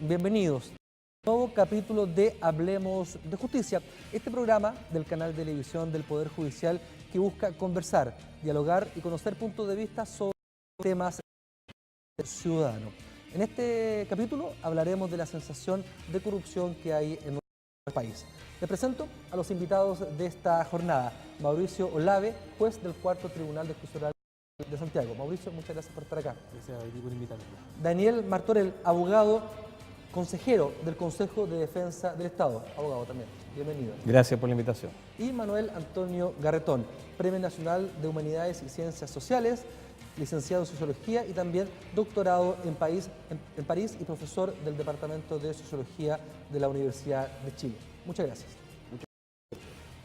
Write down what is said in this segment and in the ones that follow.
bienvenidos. Nuevo capítulo de Hablemos de Justicia, este programa del canal de televisión del Poder Judicial que busca conversar, dialogar y conocer puntos de vista sobre temas ciudadanos. En este capítulo hablaremos de la sensación de corrupción que hay en nuestro país. Les presento a los invitados de esta jornada. Mauricio Olave, juez del Cuarto Tribunal de Justicia de Santiago. Mauricio, muchas gracias por estar acá. Gracias a ti por invitarme. Daniel Martorell, abogado, consejero del Consejo de Defensa del Estado. Abogado también, bienvenido. Gracias por la invitación. Y Manuel Antonio Garretón, Premio Nacional de Humanidades y Ciencias Sociales, licenciado en Sociología y también doctorado en París y profesor del Departamento de Sociología de la Universidad de Chile. Muchas gracias.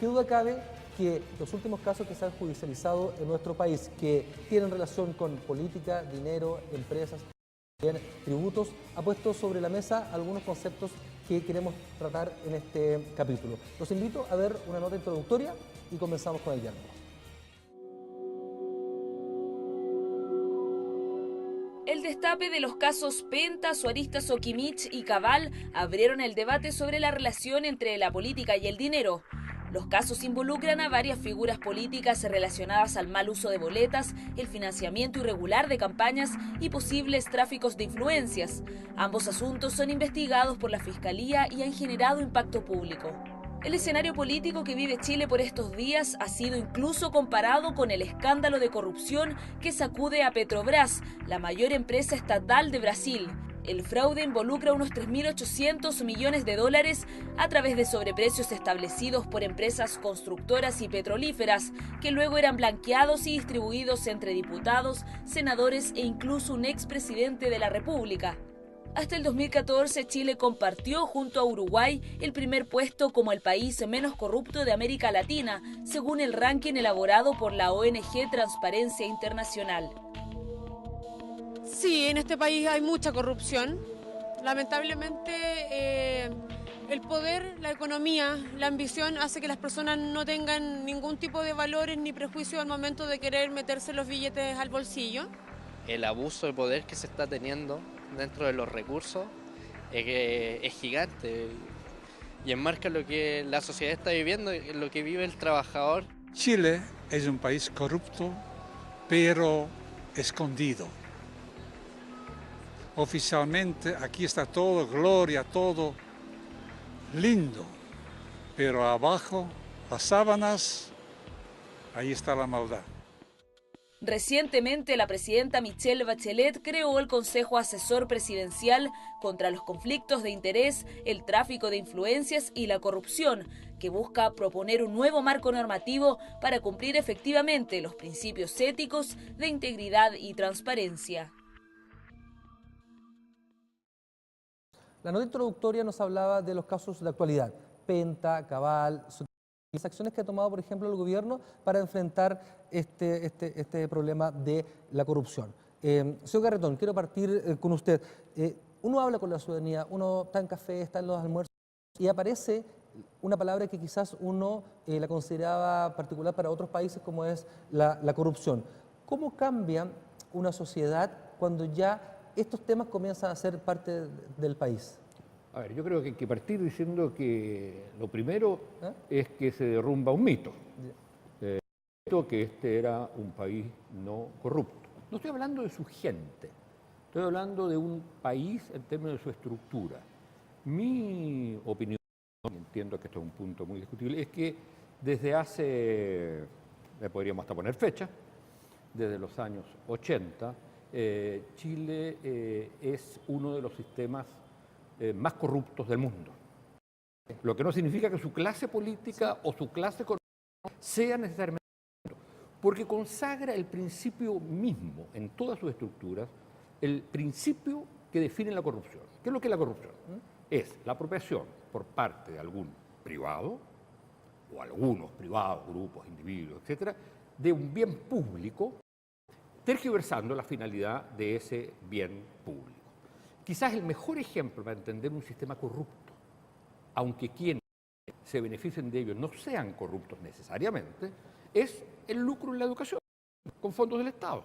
¿Qué duda cabe que los últimos casos que se han judicializado en nuestro país, que tienen relación con política, dinero, empresas, tributos, ha puesto sobre la mesa algunos conceptos que queremos tratar en este capítulo? Los invito a ver una nota introductoria y comenzamos con el diálogo. El destape de los casos Penta, Suarista, Soquimich y Cabal abrieron el debate sobre la relación entre la política y el dinero. Los casos involucran a varias figuras políticas relacionadas al mal uso de boletas, el financiamiento irregular de campañas y posibles tráficos de influencias. Ambos asuntos son investigados por la Fiscalía y han generado impacto público. El escenario político que vive Chile por estos días ha sido incluso comparado con el escándalo de corrupción que sacude a Petrobras, la mayor empresa estatal de Brasil. El fraude involucra unos 3.800 millones de dólares a través de sobreprecios establecidos por empresas constructoras y petrolíferas, que luego eran blanqueados y distribuidos entre diputados, senadores e incluso un expresidente de la República. Hasta el 2014, Chile compartió junto a Uruguay el primer puesto como el país menos corrupto de América Latina, según el ranking elaborado por la ONG Transparencia Internacional. Sí, en este país hay mucha corrupción. Lamentablemente, el poder, la economía, la ambición hace que las personas no tengan ningún tipo de valores ni prejuicios al momento de querer meterse los billetes al bolsillo. El abuso de poder que se está teniendo dentro de los recursos es gigante y enmarca lo que la sociedad está viviendo, lo que vive el trabajador. Chile es un país corrupto, pero escondido. Oficialmente aquí está todo, gloria, todo lindo, pero abajo, las sábanas, ahí está la maldad. Recientemente, la presidenta Michelle Bachelet creó el Consejo Asesor Presidencial contra los conflictos de interés, el tráfico de influencias y la corrupción, que busca proponer un nuevo marco normativo para cumplir efectivamente los principios éticos de integridad y transparencia. La nota introductoria nos hablaba de los casos de actualidad, Penta, Cabal, las acciones que ha tomado, por ejemplo, el gobierno para enfrentar este problema de la corrupción. Señor Garretón, quiero partir con usted. Uno habla con la ciudadanía, uno está en café, está en los almuerzos y aparece una palabra que quizás uno la consideraba particular para otros países como es la corrupción. ¿Cómo cambia una sociedad cuando ya estos temas comienzan a ser parte del país? A ver, yo creo que hay que partir diciendo que lo primero es que se derrumba un mito. Que este era un país no corrupto. No estoy hablando de su gente, estoy hablando de un país en términos de su estructura. Mi opinión, y entiendo que esto es un punto muy discutible, es que desde hace, podríamos hasta poner fecha, desde los años 80, Chile es uno de los sistemas más corruptos del mundo. Lo que no significa que su clase política o su clase económica sea necesariamente, porque consagra el principio mismo en todas sus estructuras, el principio que define la corrupción. ¿Qué es lo que es la corrupción? Es la apropiación por parte de algún privado, o algunos privados, grupos, individuos, etcétera, de un bien público, tergiversando la finalidad de ese bien público. Quizás el mejor ejemplo para entender un sistema corrupto, aunque quienes se beneficien de ello no sean corruptos necesariamente, es el lucro en la educación, con fondos del Estado.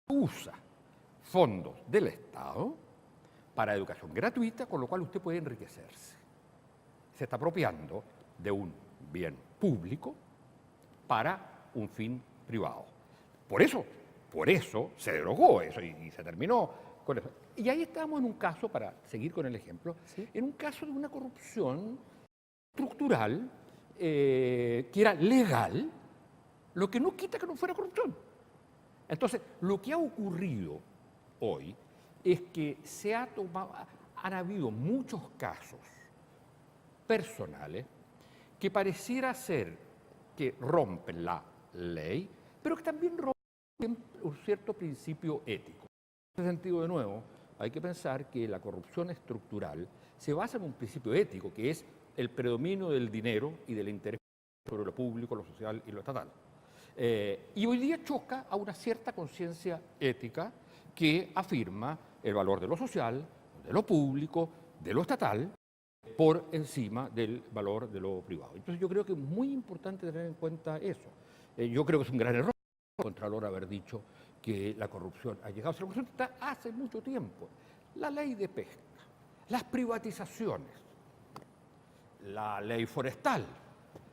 Usa fondos del Estado para educación gratuita, con lo cual usted puede enriquecerse. Se está apropiando de un bien público para un fin privado. Por eso se derogó eso y se terminó con eso. Y ahí estamos en un caso, para seguir con el ejemplo, ¿sí?, en un caso de una corrupción estructural que era legal, lo que no quita que no fuera corrupción. Entonces, lo que ha ocurrido hoy es que han habido muchos casos personales que pareciera ser que rompen la ley, pero que también rompen un cierto principio ético. En ese sentido, de nuevo, hay que pensar que la corrupción estructural se basa en un principio ético, que es el predominio del dinero y del interés sobre lo público, lo social y lo estatal. Y hoy día choca a una cierta conciencia ética que afirma el valor de lo social, de lo público, de lo estatal, por encima del valor de lo privado. Entonces yo creo que es muy importante tener en cuenta eso. Yo creo que es un gran error el Contralor haber dicho que la corrupción ha llegado. La corrupción está hace mucho tiempo. La ley de pesca, las privatizaciones, la ley forestal,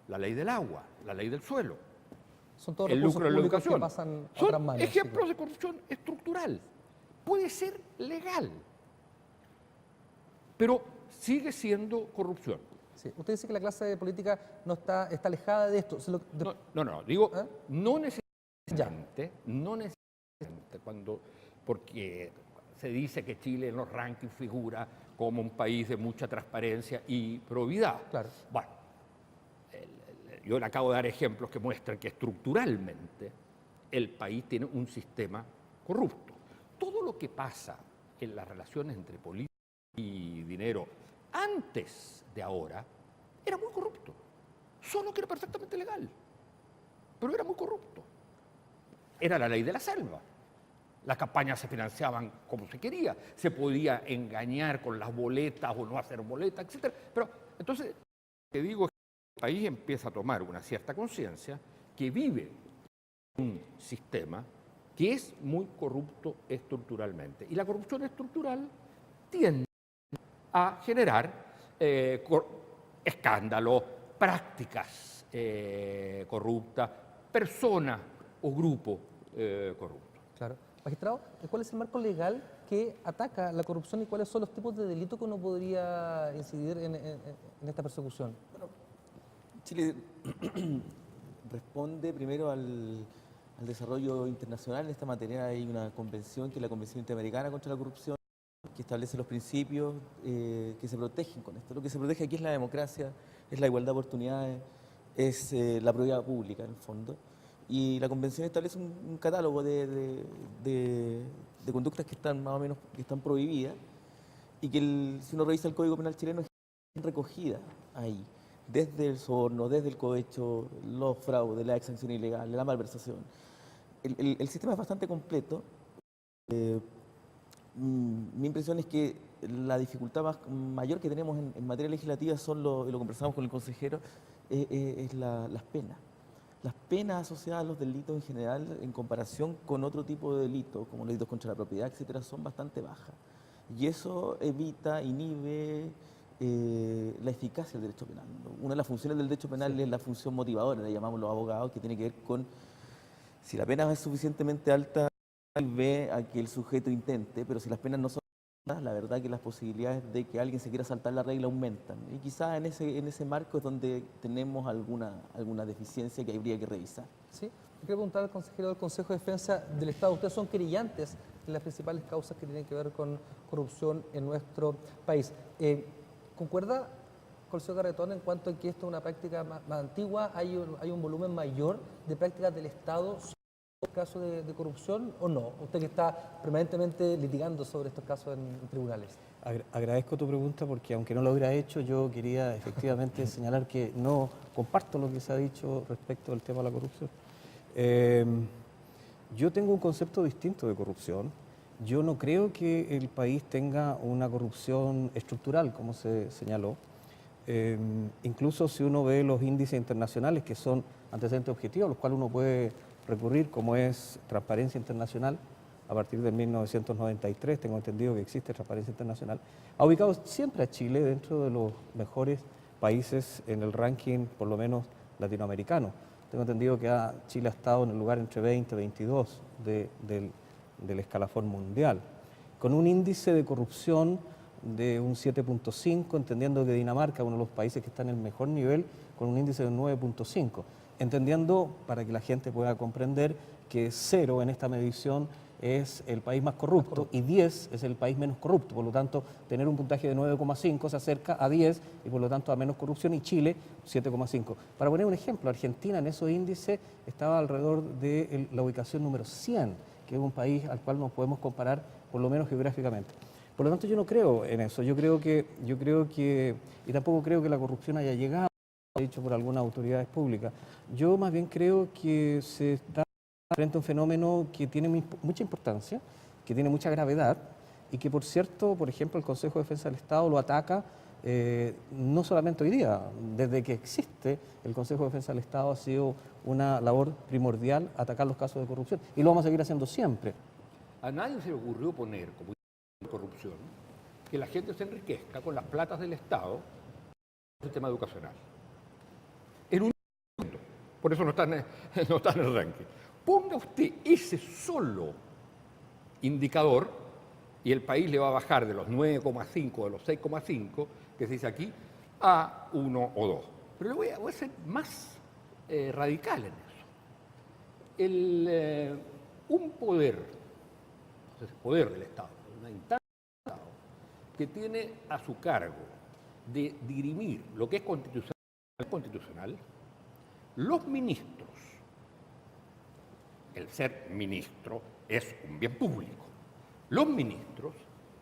la ley del agua, la ley del suelo, son todos el lucro de la educación, que pasan a otras manos. Son ejemplos de corrupción estructural. Puede ser legal, pero sigue siendo corrupción. Sí. Usted dice que la clase política no está alejada de esto. Digo, no necesariamente, porque se dice que Chile en los rankings figura como un país de mucha transparencia y probidad. Claro. Bueno, yo le acabo de dar ejemplos que muestran que estructuralmente el país tiene un sistema corrupto. Todo lo que pasa en las relaciones entre política y dinero antes de ahora era muy corrupto, solo que era perfectamente legal, pero era muy corrupto. Era la ley de la selva. Las campañas se financiaban como se quería, se podía engañar con las boletas o no hacer boletas, etc. Pero entonces, lo que digo es que el país empieza a tomar una cierta conciencia que vive un sistema que es muy corrupto estructuralmente. Y la corrupción estructural tiende a generar escándalos, prácticas corruptas, personas o grupos corruptos. Claro. Magistrado, ¿cuál es el marco legal que ataca la corrupción y cuáles son los tipos de delitos que uno podría incidir en esta persecución? Bueno, Chile responde primero al desarrollo internacional. En esta materia hay una convención, que es la Convención Interamericana contra la Corrupción, que establece los principios que se protegen con esto. Lo que se protege aquí es la democracia, es la igualdad de oportunidades, es la probidad pública, en el fondo. Y la Convención establece un catálogo de conductas que están más o menos prohibidas y que si uno revisa el Código Penal chileno es recogida ahí, desde el soborno, desde el cohecho, los fraudes, la exacción ilegal, la malversación. El sistema es bastante completo. Mi impresión es que la dificultad mayor que tenemos en materia legislativa son, y lo conversamos con el consejero, es las penas. Las penas asociadas a los delitos en general, en comparación con otro tipo de delitos, como delitos contra la propiedad, etcétera, son bastante bajas. Y eso inhibe la eficacia del derecho penal. Una de las funciones del derecho penal es la función motivadora, le llamamos los abogados, que tiene que ver con si la pena es suficientemente alta, ve a que el sujeto intente, pero si las penas no son altas, la verdad que las posibilidades de que alguien se quiera saltar la regla aumentan. Y quizás en ese marco es donde tenemos alguna deficiencia que habría que revisar. Sí, quiero preguntar al consejero del Consejo de Defensa del Estado. Ustedes son querellantes en las principales causas que tienen que ver con corrupción en nuestro país. ¿Concuerda con el señor Garretón en cuanto a que esto es una práctica más antigua? ¿Hay un volumen mayor de prácticas del Estado sobre casos de corrupción o no? Usted que está permanentemente litigando sobre estos casos en tribunales. Agradezco tu pregunta porque aunque no lo hubiera hecho, yo quería efectivamente señalar que no comparto lo que se ha dicho respecto al tema de la corrupción. Yo tengo un concepto distinto de corrupción. Yo no creo que el país tenga una corrupción estructural, como se señaló. Incluso si uno ve los índices internacionales, que son antecedentes objetivos, a los cuales uno puede recurrir, como es Transparencia Internacional, a partir de 1993, tengo entendido que existe Transparencia Internacional, ha ubicado siempre a Chile dentro de los mejores países en el ranking, por lo menos latinoamericano. Tengo entendido que Chile ha estado en el lugar entre 20 y 22 del escalafón mundial, con un índice de corrupción de un 7.5, entendiendo que Dinamarca es uno de los países que está en el mejor nivel, con un índice de 9.5, entendiendo, para que la gente pueda comprender, que 0 en esta medición es el país más corrupto y 10 es el país menos corrupto. Por lo tanto, tener un puntaje de 9,5 se acerca a 10 y por lo tanto a menos corrupción, y Chile 7,5. Para poner un ejemplo, Argentina en esos índices estaba alrededor de la ubicación número 100, que es un país al cual nos podemos comparar por lo menos geográficamente. Por lo tanto, yo no creo en eso. Yo creo que, y tampoco creo que la corrupción haya llegado, dicho por algunas autoridades públicas. Yo más bien creo que se está frente a un fenómeno que tiene mucha importancia, que tiene mucha gravedad y que, por cierto, por ejemplo, el Consejo de Defensa del Estado lo ataca no solamente hoy día. Desde que existe el Consejo de Defensa del Estado ha sido una labor primordial atacar los casos de corrupción y lo vamos a seguir haciendo siempre. A nadie se le ocurrió poner como corrupción que la gente se enriquezca con las platas del Estado en el sistema educacional. En un mundo, por eso no está en el ranking. Ponga usted ese solo indicador y el país le va a bajar de los 9,5, de los 6,5, que se dice aquí, a 1 o 2. Pero le voy a ser más radical en eso. Un poder del Estado, una instancia del Estado, que tiene a su cargo de dirimir lo que es constitucional, los ministros, el ser ministro es un bien público. Los ministros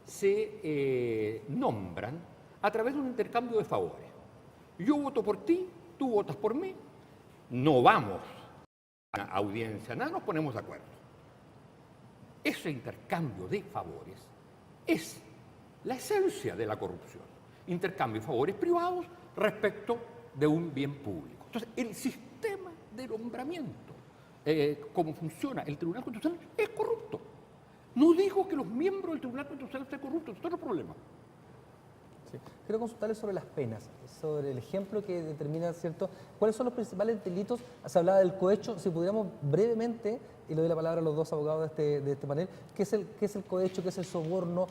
se nombran a través de un intercambio de favores. Yo voto por ti, tú votas por mí, no vamos a audiencia, nada, nos ponemos de acuerdo. Ese intercambio de favores es la esencia de la corrupción. Intercambio de favores privados respecto de un bien público. Entonces, el sistema de nombramiento, cómo funciona el Tribunal Constitucional, es corrupto. No digo que los miembros del Tribunal Constitucional sean corruptos, eso es otro problema. Sí. Quiero consultarle sobre las penas, sobre el ejemplo que determina, ¿cierto? ¿Cuáles son los principales delitos? Se hablaba del cohecho, si pudiéramos brevemente, y le doy la palabra a los dos abogados de este panel, ¿qué es el cohecho, qué es el soborno?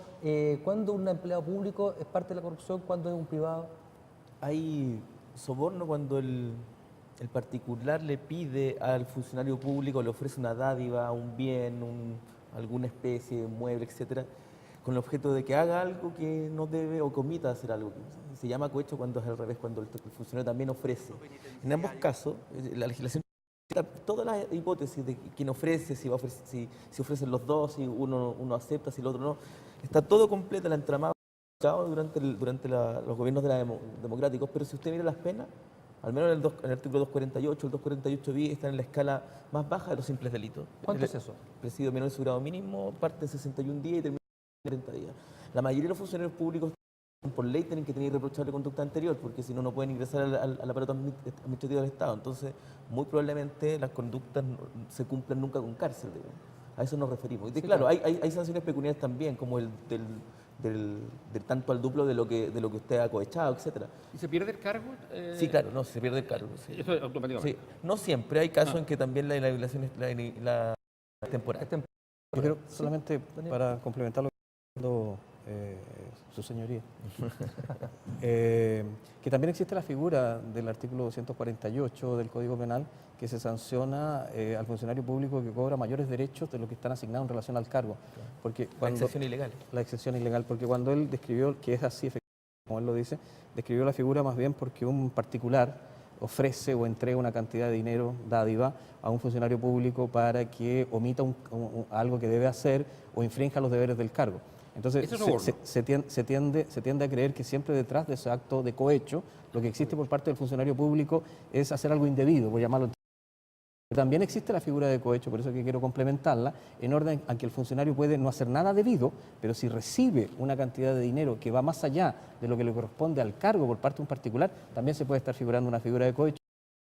¿Cuándo un empleado público es parte de la corrupción? ¿Cuándo es un privado? Hay soborno cuando el particular le pide al funcionario público, le ofrece una dádiva, un bien, alguna especie de mueble, etcétera, con el objeto de que haga algo que no debe o que omita hacer algo. Se llama cohecho cuando es al revés, cuando el funcionario también ofrece. En ambos casos, la legislación todas las hipótesis de quién ofrece, si ofrecen los dos, si uno acepta, si el otro no. Está todo completo, el entramado durante los gobiernos democráticos, pero si usted mira las penas, al menos en el artículo 248, el 248 bis está en la escala más baja de los simples delitos. ¿Cuánto es eso? Presidio menor de su grado mínimo parte en 61 días y termina en 30 días. La mayoría de los funcionarios públicos por ley tienen que tener irreprochable conducta anterior, porque si no, no pueden ingresar al aparato administrativo del Estado. Entonces, muy probablemente las conductas no se cumplan nunca con cárcel, digamos. A eso nos referimos. Y claro, hay sanciones pecuniarias también, como el del tanto al duplo de lo que usted ha cohechado, etcétera. ¿Y se pierde el cargo? Sí, claro, no, se pierde el cargo. Sí. Eso es automáticamente. Sí. No siempre, hay casos en que también la violación es temporal. Yo creo, solamente para complementar lo que está diciendo su señoría, que también existe la figura del artículo 248 del Código Penal que se sanciona al funcionario público que cobra mayores derechos de lo que están asignados en relación al cargo. Porque cuando, la excepción ilegal. La excepción ilegal, porque cuando él describió, que es así, como él lo dice, describió la figura más bien porque un particular ofrece o entrega una cantidad de dinero, dádiva, a un funcionario público para que omita algo que debe hacer o infrinja los deberes del cargo. Entonces se tiende a creer que siempre detrás de ese acto de cohecho, lo que existe por parte del funcionario público es hacer algo indebido, por llamarlo. También existe la figura de cohecho, por eso que quiero complementarla, en orden a que el funcionario puede no hacer nada debido, pero si recibe una cantidad de dinero que va más allá de lo que le corresponde al cargo por parte de un particular, también se puede estar figurando una figura de cohecho.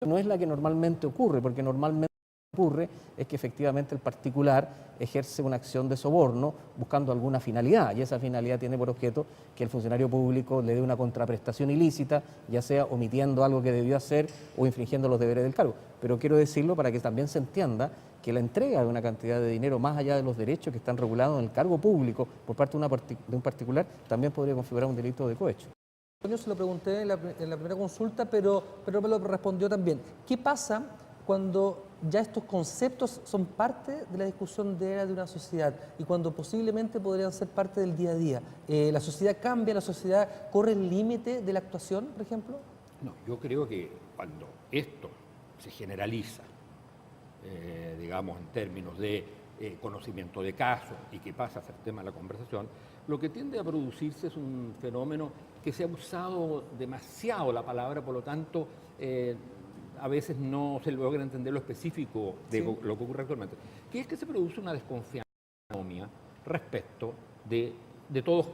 No es la que normalmente ocurre, porque normalmente ocurre es que efectivamente el particular ejerce una acción de soborno buscando alguna finalidad, y esa finalidad tiene por objeto que el funcionario público le dé una contraprestación ilícita, ya sea omitiendo algo que debió hacer o infringiendo los deberes del cargo. Pero quiero decirlo para que también se entienda que la entrega de una cantidad de dinero más allá de los derechos que están regulados en el cargo público por parte de un particular también podría configurar un delito de cohecho. Yo se lo pregunté en la primera consulta, pero me lo respondió también. ¿Qué pasa cuando ya estos conceptos son parte de la discusión de una sociedad y cuando posiblemente podrían ser parte del día a día? ¿La sociedad cambia, la sociedad corre el límite de la actuación, por ejemplo? No, yo creo que cuando esto se generaliza, digamos, en términos de conocimiento de casos y que pasa a ser tema de la conversación, lo que tiende a producirse es un fenómeno que se ha usado demasiado la palabra, por lo tanto, a veces no se logra entender lo específico de lo que ocurre actualmente, que es que se produce una desconfianza respecto de todos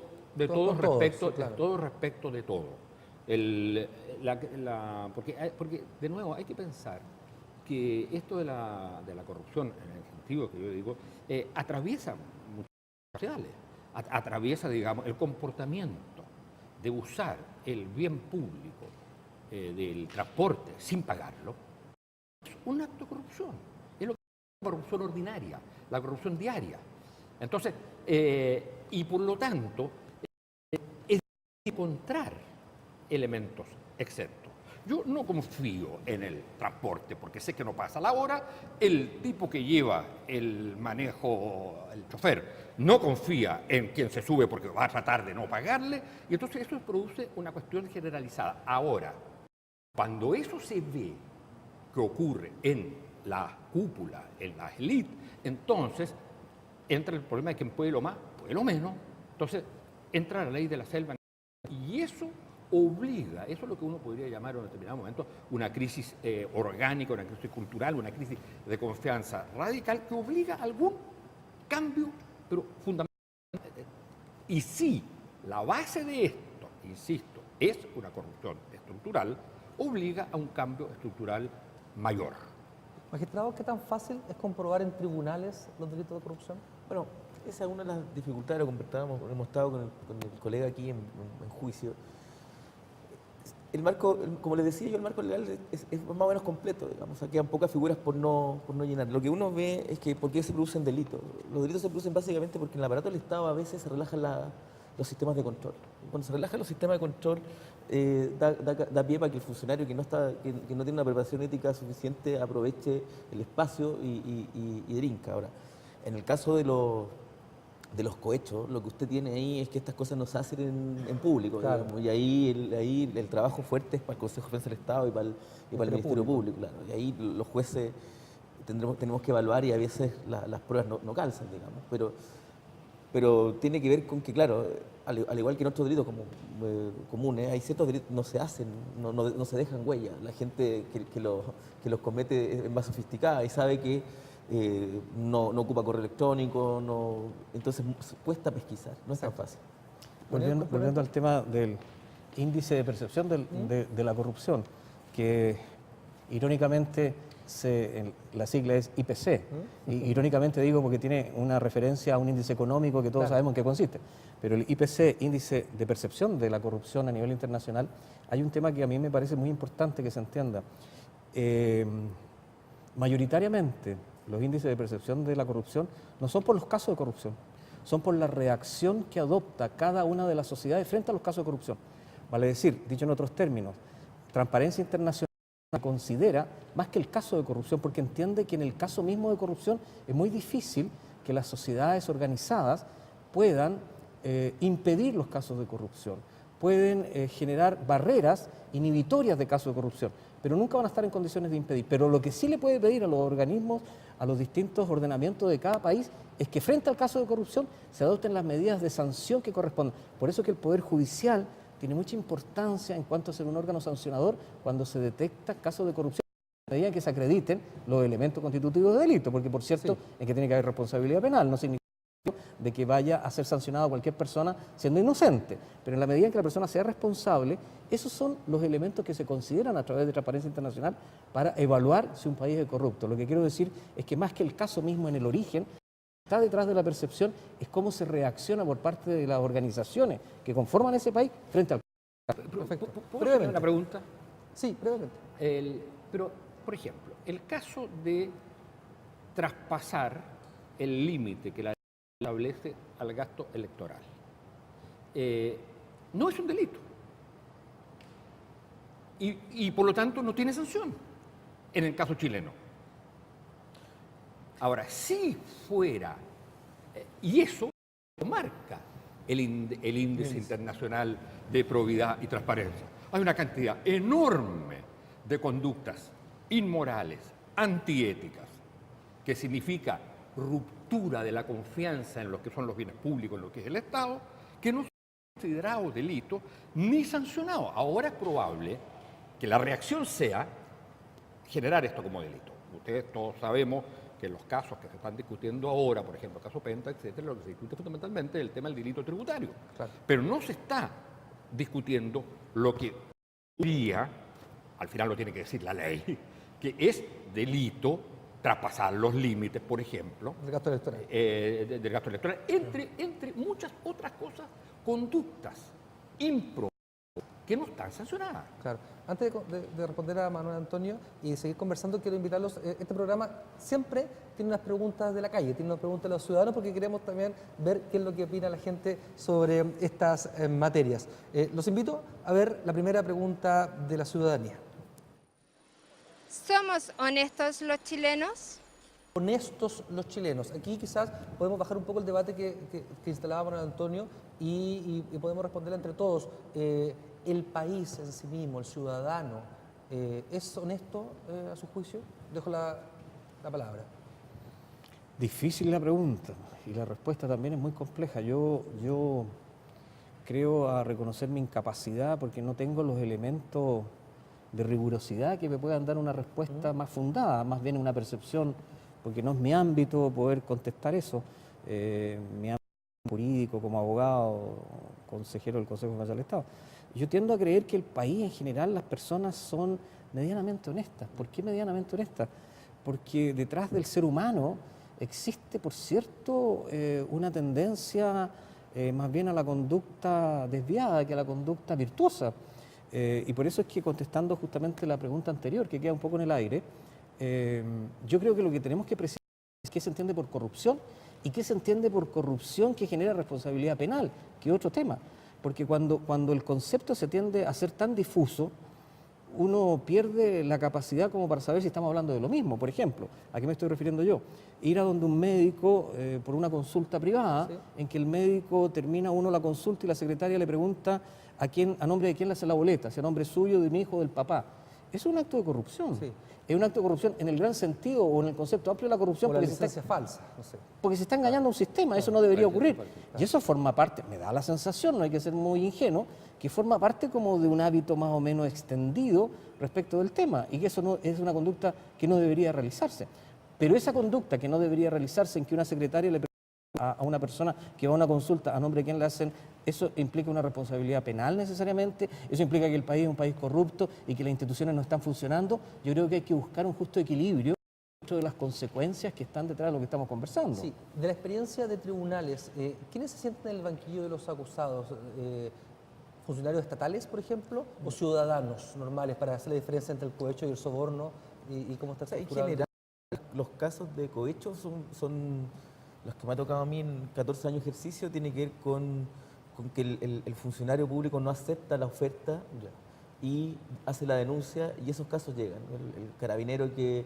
respecto de todo. Porque, de nuevo, hay que pensar que esto de la corrupción, en el sentido que yo digo, atraviesa muchas sociedades, atraviesa, digamos, el comportamiento de usar el bien público del transporte sin pagarlo, es un acto de corrupción. Es lo que es la corrupción ordinaria, la corrupción diaria. Entonces, y por lo tanto, es encontrar elementos exentos. Yo no confío en el transporte porque sé que no pasa la hora, el tipo que lleva el manejo, el chofer, no confía en quien se sube porque va a tratar de no pagarle, y entonces eso produce una cuestión generalizada. Ahora, cuando eso se ve que ocurre en la cúpula, en las élites, entonces entra el problema de quien puede lo más, puede lo menos. Entonces entra la ley de la selva y eso obliga, eso es lo que uno podría llamar en un determinado momento una crisis orgánica, una crisis cultural, una crisis de confianza radical que obliga a algún cambio, pero fundamental. Y si la base de esto, insisto, es una corrupción estructural, obliga a un cambio estructural mayor. Magistrado, ¿qué tan fácil es comprobar en tribunales los delitos de corrupción? Bueno, esa es una de las dificultades, lo conversábamos, hemos estado con el colega aquí en juicio. El marco, como les decía yo, el marco legal es más o menos completo, digamos, aquí quedan pocas figuras por no llenar. Lo que uno ve es que ¿por qué se producen delitos? Los delitos se producen básicamente porque en el aparato del Estado a veces se relajan los sistemas de control. Cuando se relajan los sistemas de control, da pie para que el funcionario que no tiene una preparación ética suficiente aproveche el espacio y delinca. Ahora, en el caso de los cohechos, lo que usted tiene ahí es que estas cosas no se hacen en público, claro. Digamos, y ahí el trabajo fuerte es para el Consejo de Defensa del Estado y para el Ministerio Público, claro. Y ahí los jueces tenemos que evaluar y a veces las pruebas no calzan, digamos, pero tiene que ver con que, claro, al igual que en otros delitos comunes, hay ciertos delitos que no se hacen, no se dejan huellas. La gente que los comete es más sofisticada y sabe que no ocupa correo electrónico, entonces cuesta pesquisar, no es tan fácil. Volviendo al tema del índice de percepción de la corrupción, que irónicamente la sigla es IPC, y irónicamente digo porque tiene una referencia a un índice económico que todos sabemos en qué consiste, pero el IPC, índice de percepción de la corrupción a nivel internacional, hay un tema que a mí me parece muy importante que se entienda. Mayoritariamente los índices de percepción de la corrupción no son por los casos de corrupción, son por la reacción que adopta cada una de las sociedades frente a los casos de corrupción. Vale decir, dicho en otros términos, Transparencia Internacional considera más que el caso de corrupción, porque entiende que en el caso mismo de corrupción es muy difícil que las sociedades organizadas puedan impedir los casos de corrupción, pueden generar barreras inhibitorias de casos de corrupción, pero nunca van a estar en condiciones de impedir. Pero lo que sí le puede pedir a los organismos, a los distintos ordenamientos de cada país, es que frente al caso de corrupción se adopten las medidas de sanción que correspondan. Por eso que el Poder Judicial tiene mucha importancia en cuanto a ser un órgano sancionador cuando se detecta casos de corrupción, a medida que se acrediten los elementos constitutivos de delito, porque por cierto es que tiene que haber responsabilidad penal, no significa de que vaya a ser sancionada cualquier persona siendo inocente, pero en la medida en que la persona sea responsable, esos son los elementos que se consideran a través de Transparencia Internacional para evaluar si un país es corrupto. Lo que quiero decir es que más que el caso mismo en el origen, está detrás de la percepción es cómo se reacciona por parte de las organizaciones que conforman ese país frente al... Perfecto. ¿Puedo hacer una pregunta? Sí, brevemente. Pero, por ejemplo, el caso de traspasar el límite que la ley establece al gasto electoral no es un delito y por lo tanto no tiene sanción en el caso chileno. Ahora, si fuera, y eso marca el índice internacional de probidad y transparencia, hay una cantidad enorme de conductas inmorales, antiéticas, que significa ruptura de la confianza en lo que son los bienes públicos, en lo que es el Estado, que no son considerados delitos ni sancionados. Ahora es probable que la reacción sea generar esto como delito. Ustedes todos sabemos que los casos que se están discutiendo ahora, por ejemplo, el caso Penta, etcétera, lo que se discute fundamentalmente es el tema del delito tributario. Claro. Pero no se está discutiendo lo que hoy día, al final lo tiene que decir la ley, que es delito traspasar los límites, por ejemplo, del gasto electoral, del gasto electoral, entre muchas otras cosas, conductas improbables que no están sancionadas. Claro. Antes de responder a Manuel Antonio y seguir conversando, quiero invitarlos. Este programa siempre tiene unas preguntas de la calle, tiene unas preguntas de los ciudadanos, porque queremos también ver qué es lo que opina la gente sobre estas materias. Los invito a ver la primera pregunta de la ciudadanía. ¿Somos honestos los chilenos? Honestos los chilenos. Aquí quizás podemos bajar un poco el debate que instalaba Manuel Antonio y podemos responder entre todos. ¿El país en sí mismo, el ciudadano, es honesto a su juicio? Dejo la palabra. Difícil la pregunta y la respuesta también es muy compleja. Yo creo a reconocer mi incapacidad porque no tengo los elementos de rigurosidad que me puedan dar una respuesta más fundada, más bien una percepción, porque no es mi ámbito poder contestar eso. Mi ámbito jurídico, como abogado, consejero del Consejo Nacional del Estado. Yo tiendo a creer que el país en general, las personas son medianamente honestas. ¿Por qué medianamente honestas? Porque detrás del ser humano existe, por cierto, una tendencia más bien a la conducta desviada que a la conducta virtuosa. Y por eso es que, contestando justamente la pregunta anterior, que queda un poco en el aire, yo creo que lo que tenemos que precisar es qué se entiende por corrupción y qué se entiende por corrupción que genera responsabilidad penal, que es otro tema. Porque cuando el concepto se tiende a ser tan difuso, uno pierde la capacidad como para saber si estamos hablando de lo mismo. Por ejemplo, ¿a qué me estoy refiriendo yo? Ir a donde un médico por una consulta privada, sí, en que el médico termina uno la consulta y la secretaria le pregunta a nombre de quién le hace la boleta, si a nombre suyo, de un hijo o del papá. Es un acto de corrupción. Sí. Es un acto de corrupción en el gran sentido o en el concepto amplio de la corrupción. O la licencia falsa, no sé. Porque se está engañando a un sistema, eso no debería ocurrir. Y eso forma parte, me da la sensación, no hay que ser muy ingenuo, que forma parte como de un hábito más o menos extendido respecto del tema y que eso no, es una conducta que no debería realizarse. Pero esa conducta que no debería realizarse en que una secretaria le pregunta a una persona que va a una consulta a nombre de quién le hacen, eso implica una responsabilidad penal necesariamente, eso implica que el país es un país corrupto y que las instituciones no están funcionando. Yo creo que hay que buscar un justo equilibrio dentro de las consecuencias que están detrás de lo que estamos conversando. Sí, de la experiencia de tribunales, ¿quiénes se sienten en el banquillo de los acusados? ¿Funcionarios estatales, por ejemplo, o ciudadanos normales, para hacer la diferencia entre el cohecho y el soborno y cómo está estructurado? En general, los casos de cohecho son los que me ha tocado a mí en 14 años de ejercicio, tiene que ver con que el funcionario público no acepta la oferta y hace la denuncia, y esos casos llegan. El carabinero que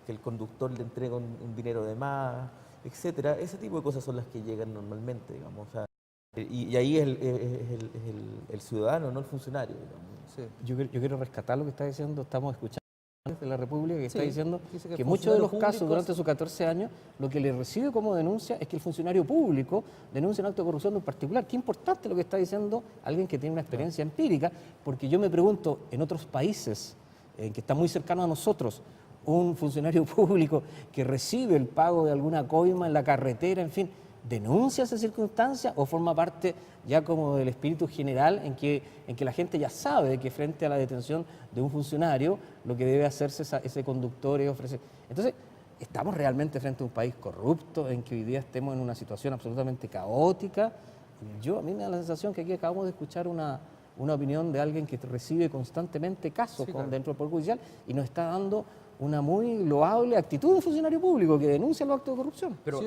el conductor le entrega un dinero de más, etcétera. Ese tipo de cosas son las que llegan normalmente, digamos. O sea, y ahí es el ciudadano, no el funcionario, digamos. Sí. Yo quiero rescatar lo que está diciendo, estamos escuchando de la República, que está diciendo que muchos de los casos durante sus 14 años, lo que le recibe como denuncia es que el funcionario público denuncia un acto de corrupción en particular. Qué importante lo que está diciendo alguien que tiene una experiencia empírica, porque yo me pregunto, en otros países que están muy cercanos a nosotros, un funcionario público que recibe el pago de alguna coima en la carretera, en fin, denuncia esa circunstancia o forma parte ya como del espíritu general en que la gente ya sabe que frente a la detención de un funcionario lo que debe hacerse ese conductor es ofrecer. Entonces, ¿estamos realmente frente a un país corrupto en que hoy día estemos en una situación absolutamente caótica? A mí me da la sensación que aquí acabamos de escuchar una opinión de alguien que recibe constantemente casos dentro del Poder Judicial y nos está dando una muy loable actitud de funcionario público que denuncia los actos de corrupción. Pero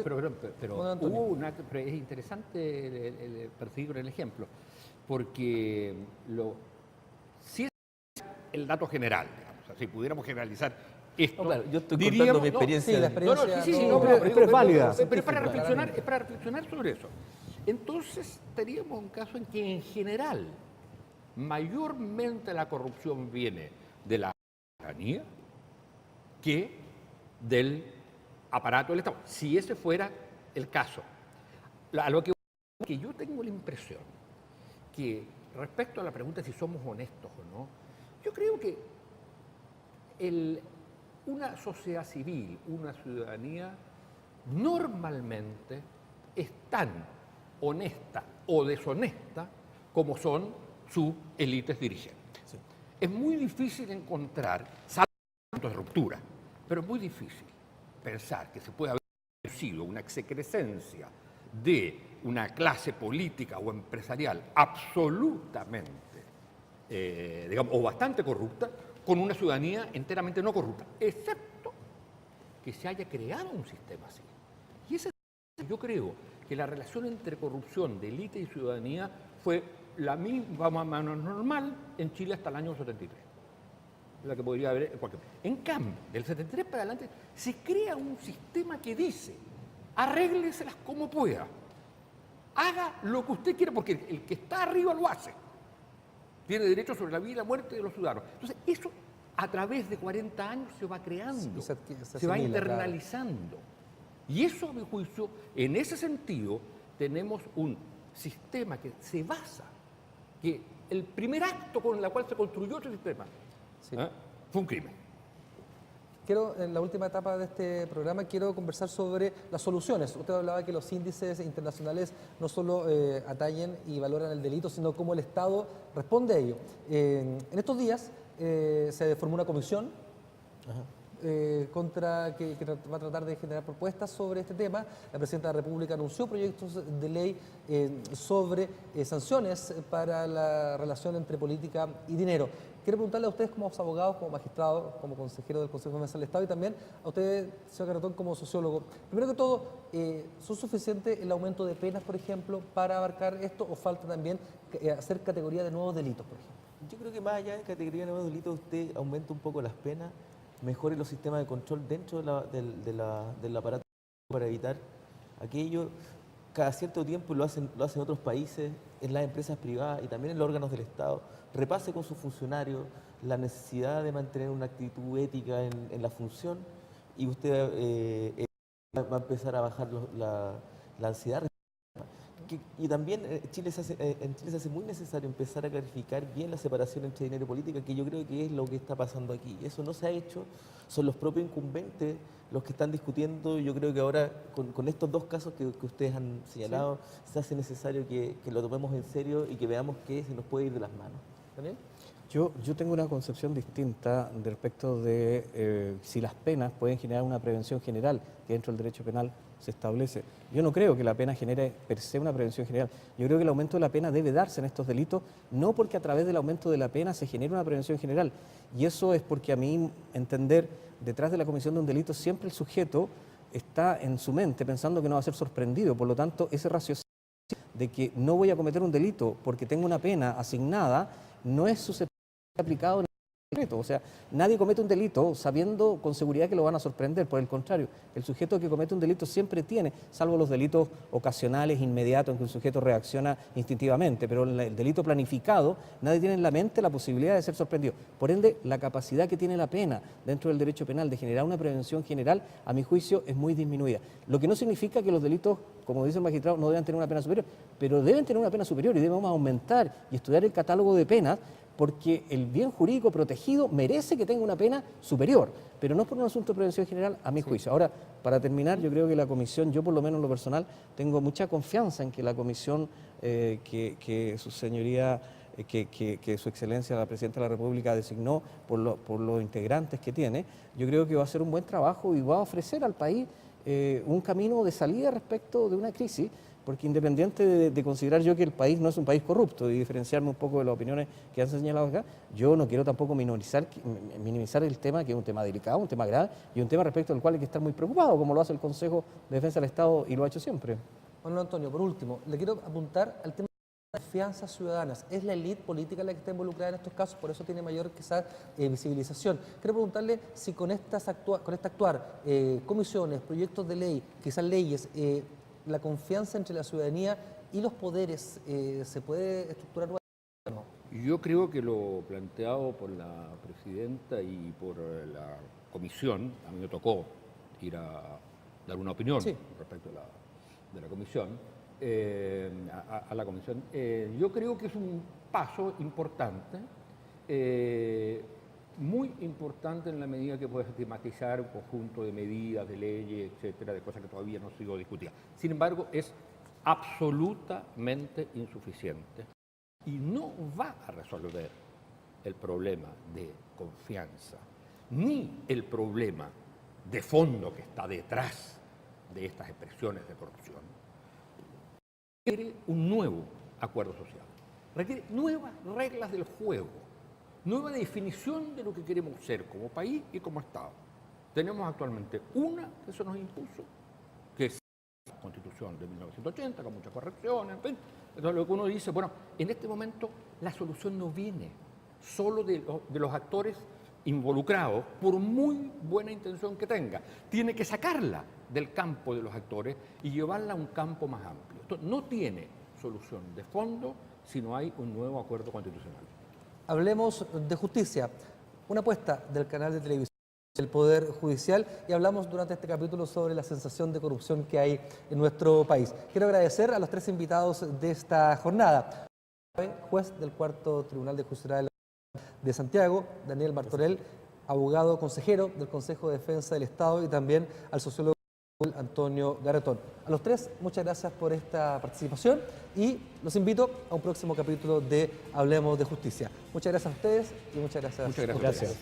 es interesante perseguir el ejemplo, porque si es el dato general, digamos, o sea, si pudiéramos generalizar esto, claro, yo estoy contando mi experiencia. Pero es válida. Pero es para reflexionar sobre eso. Entonces, teníamos un caso en que en general, mayormente la corrupción viene de la ciudadanía que del aparato del Estado, si ese fuera el caso. A lo que yo tengo la impresión que respecto a la pregunta de si somos honestos o no, yo creo que una sociedad civil, una ciudadanía, normalmente es tan honesta o deshonesta como son sus élites dirigentes. Sí. Es muy difícil encontrar, salvo de ruptura, pero es muy difícil pensar que se puede haber sido una excrescencia de una clase política o empresarial absolutamente, digamos, o bastante corrupta, con una ciudadanía enteramente no corrupta, excepto que se haya creado un sistema así. Y yo creo que la relación entre corrupción de élite y ciudadanía fue la misma, más o menos normal en Chile hasta el año 73. La que podría haber En cambio, del 73 para adelante, se crea un sistema que dice, arrégleselas como pueda, haga lo que usted quiera, porque el que está arriba lo hace. Tiene derecho sobre la vida y la muerte de los ciudadanos. Entonces, eso a través de 40 años se va creando, se va internalizando. Claro. Y eso, a mi juicio, en ese sentido, tenemos un sistema que se basa, que el primer acto con el cual se construyó ese sistema fue un crimen. En la última etapa de este programa, quiero conversar sobre las soluciones. Usted hablaba que los índices internacionales no solo atañen y valoran el delito, sino cómo el Estado responde a ello. En estos días se formó una comisión que va a tratar de generar propuestas sobre este tema. La Presidenta de la República anunció proyectos de ley sobre sanciones para la relación entre política y dinero. Quiero preguntarle a ustedes como abogados, como magistrados, como consejero del Consejo de Defensa del Estado y también a usted, señor Garetón, como sociólogo. Primero que todo, ¿son suficientes el aumento de penas, por ejemplo, para abarcar esto o falta también hacer categoría de nuevos delitos, por ejemplo? Yo creo que más allá de categoría de nuevos delitos, usted aumenta un poco las penas, mejore los sistemas de control dentro del aparato para evitar aquello. Cada cierto tiempo lo hacen otros países, en las empresas privadas y también en los órganos del Estado. Repase con sus funcionarios la necesidad de mantener una actitud ética en la función y usted va a empezar a bajar la ansiedad. Y también en Chile se hace muy necesario empezar a clarificar bien la separación entre dinero y política, que yo creo que es lo que está pasando aquí. Eso no se ha hecho, son los propios incumbentes los que están discutiendo. Yo creo que ahora, con estos dos casos que ustedes han señalado, se hace necesario que lo tomemos en serio y que veamos que se nos puede ir de las manos. ¿También? Yo tengo una concepción distinta respecto de si las penas pueden generar una prevención general, que dentro del derecho penal se establece. Yo no creo que la pena genere per se una prevención general. Yo creo que el aumento de la pena debe darse en estos delitos, no porque a través del aumento de la pena se genere una prevención general. Y eso es porque a mi entender, detrás de la comisión de un delito siempre el sujeto está en su mente pensando que no va a ser sorprendido. Por lo tanto, ese raciocinio de que no voy a cometer un delito porque tengo una pena asignada no es susceptible de ser aplicado en el delito. O sea, nadie comete un delito sabiendo con seguridad que lo van a sorprender. Por el contrario, el sujeto que comete un delito siempre tiene, salvo los delitos ocasionales, inmediatos, en que un sujeto reacciona instintivamente, pero el delito planificado, nadie tiene en la mente la posibilidad de ser sorprendido. Por ende, la capacidad que tiene la pena dentro del derecho penal de generar una prevención general, a mi juicio, es muy disminuida. Lo que no significa que los delitos, como dice el magistrado, no deban tener una pena superior, pero deben tener una pena superior y debemos aumentar y estudiar el catálogo de penas porque el bien jurídico protegido merece que tenga una pena superior, pero no por un asunto de prevención general, a mi juicio. Ahora, para terminar, yo creo que la comisión, yo por lo menos en lo personal, tengo mucha confianza en que la comisión que su señoría, que su excelencia, la Presidenta de la República, designó por los integrantes que tiene, yo creo que va a hacer un buen trabajo y va a ofrecer al país un camino de salida respecto de una crisis, porque independiente de considerar yo que el país no es un país corrupto y diferenciarme un poco de las opiniones que han señalado acá, yo no quiero tampoco minimizar el tema, que es un tema delicado, un tema grave y un tema respecto al cual hay que estar muy preocupado, como lo hace el Consejo de Defensa del Estado y lo ha hecho siempre. Bueno, Antonio, por último, le quiero apuntar al tema de las confianzas ciudadanas. Es la élite política la que está involucrada en estos casos, por eso tiene mayor quizás visibilización. Quiero preguntarle si con este actuar, comisiones, proyectos de ley, quizás leyes, la confianza entre la ciudadanía y los poderes se puede estructurar o no. Yo creo que lo planteado por la Presidenta y por la Comisión, a mí me tocó ir a dar una opinión respecto de la Comisión, a la Comisión. Yo creo que es un paso importante, muy importante en la medida que puede sistematizar un conjunto de medidas, de leyes, etcétera, de cosas que todavía no han sido discutidas. Sin embargo, es absolutamente insuficiente y no va a resolver el problema de confianza, ni el problema de fondo que está detrás de estas expresiones de corrupción. Requiere un nuevo acuerdo social, requiere nuevas reglas del juego, nueva definición de lo que queremos ser como país y como Estado. Tenemos actualmente una que se nos impuso, que es la Constitución de 1980, con muchas correcciones, en fin. Entonces lo que uno dice, bueno, en este momento la solución no viene solo de los actores involucrados, por muy buena intención que tenga. Tiene que sacarla del campo de los actores y llevarla a un campo más amplio. Entonces, no tiene solución de fondo si no hay un nuevo acuerdo constitucional. Hablemos de justicia, una apuesta del canal de televisión del Poder Judicial, y hablamos durante este capítulo sobre la sensación de corrupción que hay en nuestro país. Quiero agradecer a los 3 invitados de esta jornada. Juez del Cuarto Tribunal de Justicia de Santiago, Daniel Martorell, abogado consejero del Consejo de Defensa del Estado, y también al sociólogo Antonio Garetón. A los 3, muchas gracias por esta participación y los invito a un próximo capítulo de Hablemos de Justicia. Muchas gracias a ustedes y muchas gracias. Muchas gracias.